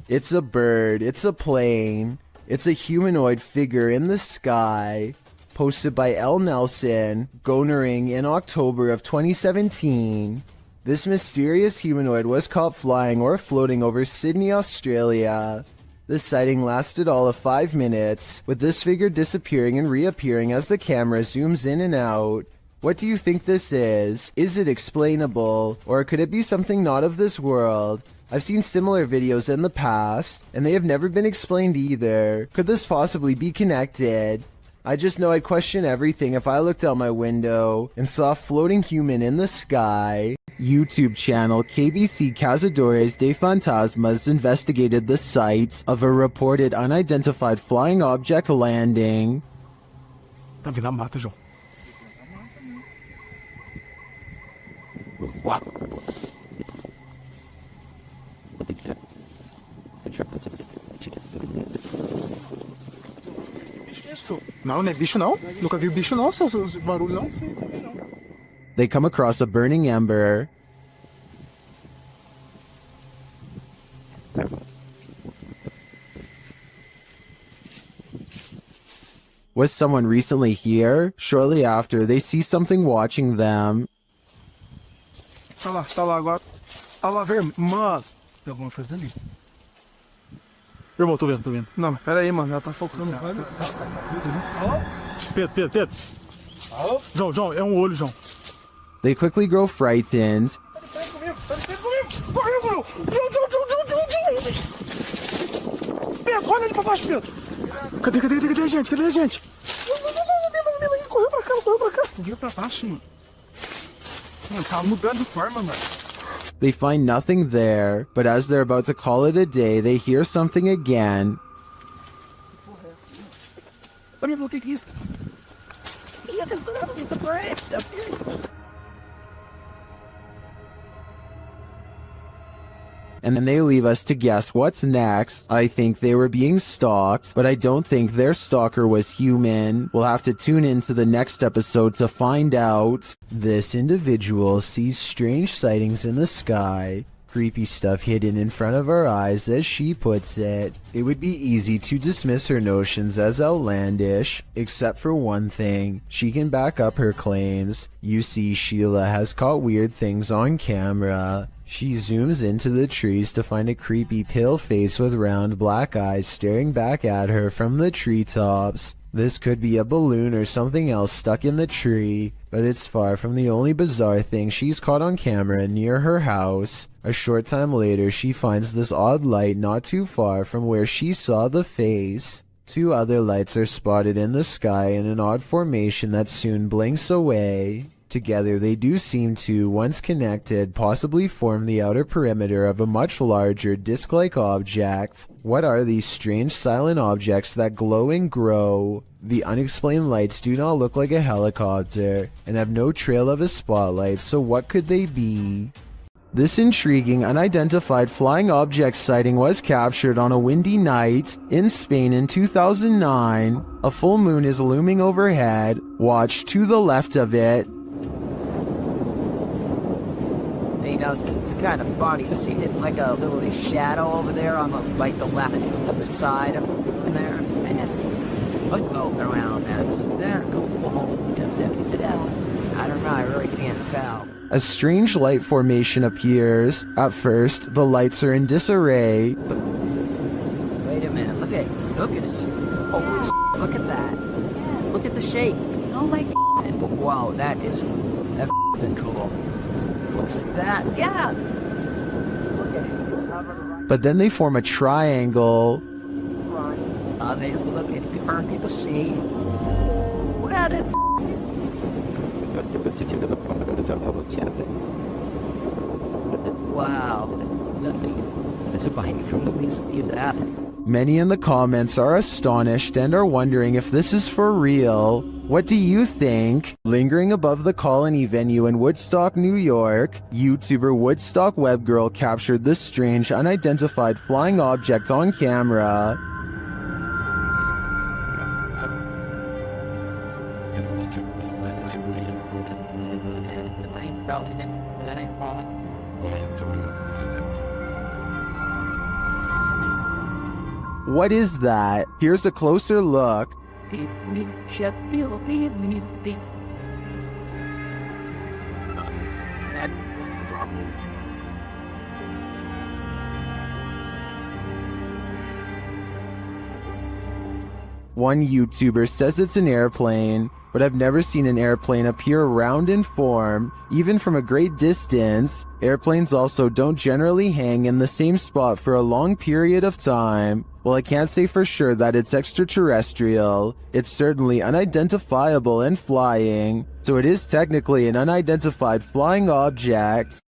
It's a bird, it's a plane, it's a humanoid figure in the sky, posted by L. Nelson, Gonering in October of 2017. This mysterious humanoid was caught flying or floating over Sydney, Australia. The sighting lasted all of 5 minutes, with this figure disappearing and reappearing as the camera zooms in and out. What do you think this is? Is it explainable, or could it be something not of this world? I've seen similar videos in the past, and they have never been explained either. Could this possibly be connected? I just know I'd question everything if I looked out my window and saw a floating human in the sky. YouTube channel KBC Cazadores de Fantasmas investigated the site of a reported unidentified flying object landing. Tá vindo a mata, João. Não, não é bicho não. Nunca vi bicho não, seus barulhos não. They come across a burning ember. Was someone recently here? Shortly after, they see something watching them. Tá lá agora. Tá lá, vermelho. Mano, tem alguma coisa ali. Irmão, tô vendo. Não, mas pera aí, mano, ela tá focando. Pedro. João, é um olho, João. They quickly grow frightened. Pedro, olha ali pra baixo, Pedro. Cadê a gente? Correu pra cá. Correu pra baixo, mano. Mano, tá mudando de forma, mano. They find nothing there, but as they're about to call it a day, they hear something again. Olha, o que é isso? And then they leave us to guess what's next. I think they were being stalked, but I don't think their stalker was human. We'll have to tune into the next episode to find out. This individual sees strange sightings in the sky. Creepy stuff hidden in front of our eyes, as she puts it. It would be easy to dismiss her notions as outlandish, except for one thing. She can back up her claims. You see, Sheila has caught weird things on camera. She zooms into the trees to find a creepy pale face with round black eyes staring back at her from the treetops. This could be a balloon or something else stuck in the tree, but it's far from the only bizarre thing she's caught on camera near her house. A short time later, she finds this odd light not too far from where she saw the face. Two other lights are spotted in the sky in an odd formation that soon blinks away. Together, they do seem to, once connected, possibly form the outer perimeter of a much larger disc-like object. What are these strange silent objects that glow and grow? The unexplained lights do not look like a helicopter, and have no trail of a spotlight, so what could they be? This intriguing unidentified flying object sighting was captured on a windy night in Spain in 2009. A full moon is looming overhead. Watch to the left of it. You know, it's kind of funny. You see it like a little shadow over there on the the left of the side of there, and oh, around that. You see that? I don't know. I really can't tell. A strange light formation appears. At first, the lights are in disarray. Wait a minute. Look at holy shit, look at that. Look at the shape. Oh my god. Wow, that's cool. Looks at that. Yeah. Look at it. It's covered. But then they form a triangle. They look at people see. What is wow. It's a bite from the reason that. Many in the comments are astonished and are wondering if this is for real. What do you think? Lingering above the Colony venue in Woodstock, New York, YouTuber Woodstock Webgirl captured this strange unidentified flying object on camera. What is that? Here's a closer look. One YouTuber says it's an airplane, but I've never seen an airplane appear round in form, even from a great distance. Airplanes also don't generally hang in the same spot for a long period of time. Well, I can't say for sure that it's extraterrestrial. It's certainly unidentifiable and flying, so it is technically an unidentified flying object.